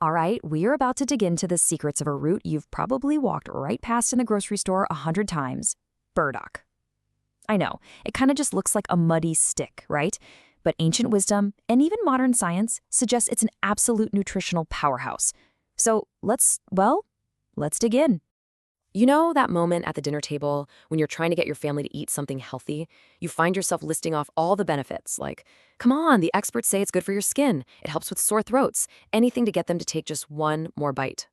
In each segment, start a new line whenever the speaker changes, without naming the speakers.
All right, we are about to dig into the secrets of a root you've probably walked right past in the grocery store 100 times. Burdock. I know, it kind of just looks like a muddy stick, right? But ancient wisdom, and even modern science, suggests it's an absolute nutritional powerhouse. So let's dig in. You know that moment at the dinner table when you're trying to get your family to eat something healthy? You find yourself listing off all the benefits, like, come on, the experts say it's good for your skin, it helps with sore throats, anything to get them to take just one more bite.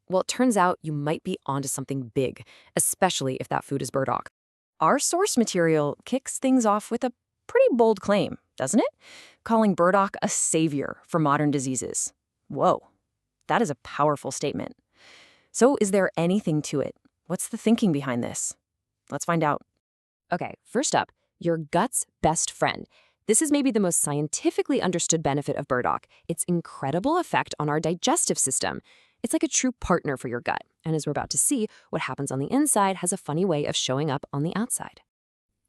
Well, it turns out you might be onto something big, especially if that food is burdock. Our source material kicks things off with a pretty bold claim, doesn't it? Calling burdock a savior for modern diseases. Whoa, that is a powerful statement. So is there anything to it? What's the thinking behind this? Let's find out. Okay, first up, your gut's best friend. This is maybe the most scientifically understood benefit of burdock, its incredible effect on our digestive system. It's like a true partner for your gut, and as we're about to see, what happens on the inside has a funny way of showing up on the outside.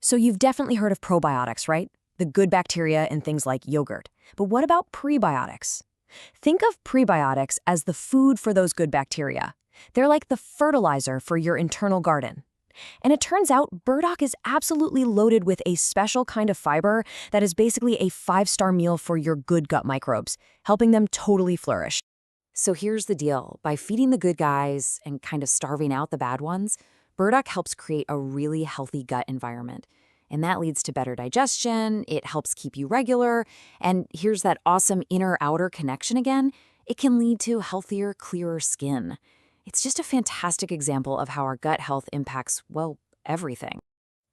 So you've definitely heard of probiotics, right? The good bacteria in things like yogurt. But what about prebiotics? Think of prebiotics as the food for those good bacteria. They're like the fertilizer for your internal garden. And it turns out burdock is absolutely loaded with a special kind of fiber that is basically a 5-star meal for your good gut microbes, helping them totally flourish. So here's the deal. By feeding the good guys and kind of starving out the bad ones, burdock helps create a really healthy gut environment. And that leads to better digestion, it helps keep you regular, and here's that awesome inner-outer connection again. It can lead to healthier, clearer skin. It's just a fantastic example of how our gut health impacts, well, everything.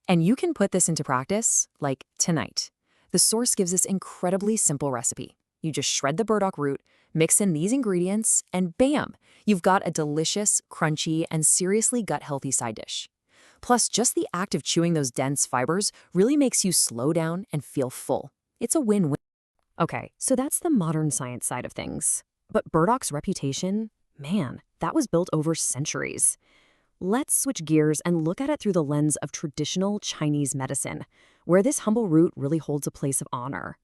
And you can put this into practice, like tonight. The source gives this incredibly simple recipe. You just shred the burdock root, mix in these ingredients, and bam! You've got a delicious, crunchy, and seriously gut-healthy side dish. Plus, just the act of chewing those dense fibers really makes you slow down and feel full. It's a win-win. Okay, so that's the modern science side of things. But burdock's reputation? Man, that was built over centuries. Let's switch gears and look at it through the lens of traditional Chinese medicine, where this humble root really holds a place of honor.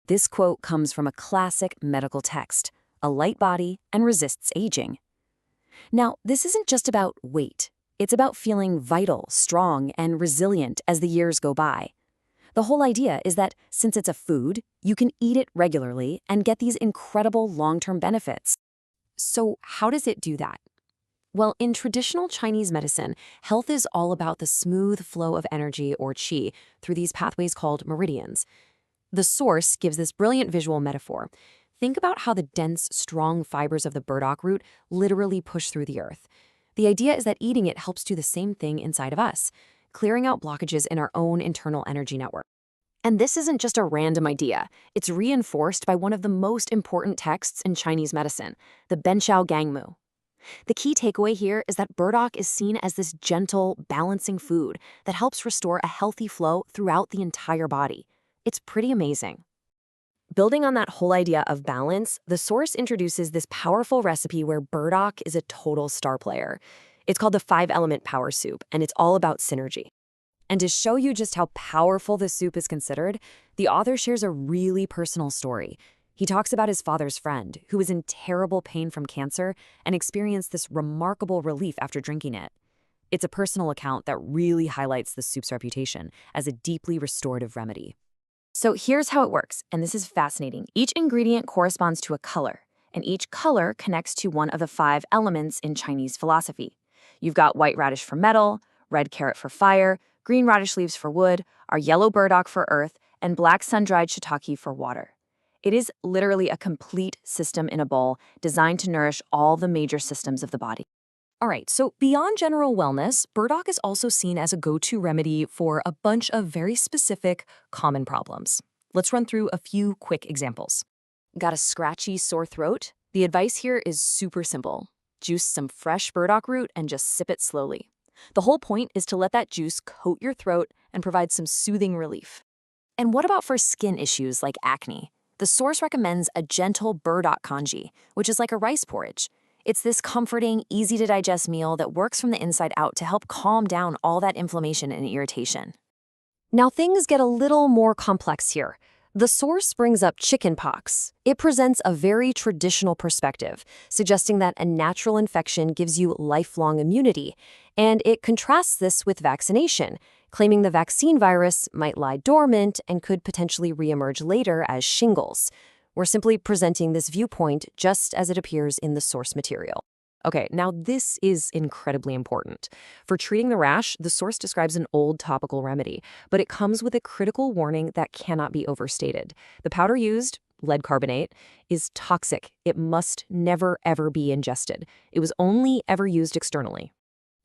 This quote comes from a classic medical text, "A light body and resists aging." Now, this isn't just about weight. It's about feeling vital, strong, and resilient as the years go by. The whole idea is that since it's a food, you can eat it regularly and get these incredible long-term benefits. So how does it do that? Well, in traditional Chinese medicine, health is all about the smooth flow of energy or qi through these pathways called meridians. The source gives this brilliant visual metaphor. Think about how the dense, strong fibers of the burdock root literally push through the earth. The idea is that eating it helps do the same thing inside of us, clearing out blockages in our own internal energy network. And this isn't just a random idea. It's reinforced by one of the most important texts in Chinese medicine, the Benshao Gangmu. The key takeaway here is that burdock is seen as this gentle, balancing food that helps restore a healthy flow throughout the entire body. It's pretty amazing. Building on that whole idea of balance, the source introduces this powerful recipe where burdock is a total star player. It's called the 5-element power soup, and it's all about synergy. And to show you just how powerful this soup is considered, the author shares a really personal story. He talks about his father's friend, who was in terrible pain from cancer and experienced this remarkable relief after drinking it. It's a personal account that really highlights the soup's reputation as a deeply restorative remedy. So here's how it works, and this is fascinating. Each ingredient corresponds to a color, and each color connects to one of the 5 elements in Chinese philosophy. You've got white radish for metal, red carrot for fire, green radish leaves for wood, our yellow burdock for earth, and black sun-dried shiitake for water. It is literally a complete system in a bowl designed to nourish all the major systems of the body. All right, so beyond general wellness, burdock is also seen as a go-to remedy for a bunch of very specific, common problems. Let's run through a few quick examples. Got a scratchy, sore throat? The advice here is super simple. Juice some fresh burdock root and just sip it slowly. The whole point is to let that juice coat your throat and provide some soothing relief. And what about for skin issues like acne? The source recommends a gentle burdock congee, which is like a rice porridge. It's this comforting, easy-to-digest meal that works from the inside out to help calm down all that inflammation and irritation. Now things get a little more complex here.
The source brings up chickenpox. It presents a very traditional perspective, suggesting that a natural infection gives you lifelong immunity, and it contrasts this with vaccination, claiming the vaccine virus might lie dormant and could potentially reemerge later as shingles. We're simply presenting this viewpoint just as it appears in the source material.
Okay, now this is incredibly important. For treating the rash, the source describes an old topical remedy, but it comes with a critical warning that cannot be overstated. The powder used, lead carbonate, is toxic. It must never, ever be ingested. It was only ever used externally.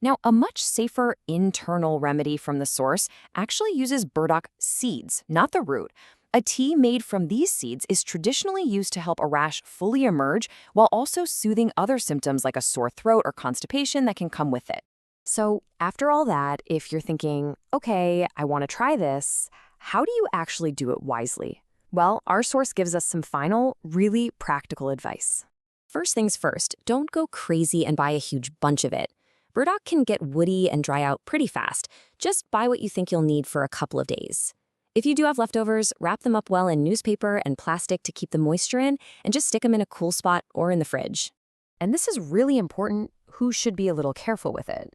Now, a much safer internal remedy from the source actually uses burdock seeds, not the root. A tea made from these seeds is traditionally used to help a rash fully emerge while also soothing other symptoms like a sore throat or constipation that can come with it. So after all that, if you're thinking, okay, I want to try this, how do you actually do it wisely? Well, our source gives us some final, really practical advice. First things first, don't go crazy and buy a huge bunch of it. Burdock can get woody and dry out pretty fast. Just buy what you think you'll need for a couple of days. If you do have leftovers, wrap them up well in newspaper and plastic to keep the moisture in, and just stick them in a cool spot or in the fridge. And this is really important. Who should be a little careful with it?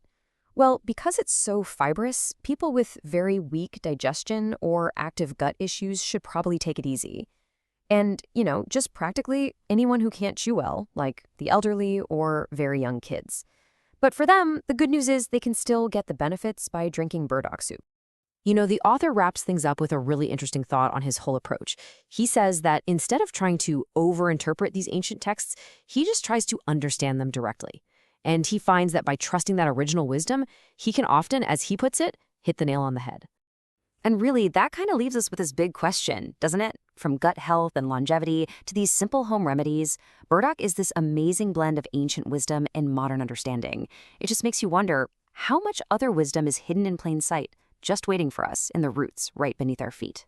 Well, because it's so fibrous, people with very weak digestion or active gut issues should probably take it easy. And, just practically anyone who can't chew well, like the elderly or very young kids. But for them, the good news is they can still get the benefits by drinking burdock soup. The author wraps things up with a really interesting thought on his whole approach. He says that instead of trying to overinterpret these ancient texts, he just tries to understand them directly. And he finds that by trusting that original wisdom, he can often, as he puts it, hit the nail on the head. And really, that kind of leaves us with this big question, doesn't it? From gut health and longevity to these simple home remedies, burdock is this amazing blend of ancient wisdom and modern understanding. It just makes you wonder, how much other wisdom is hidden in plain sight, just waiting for us in the roots right beneath our feet?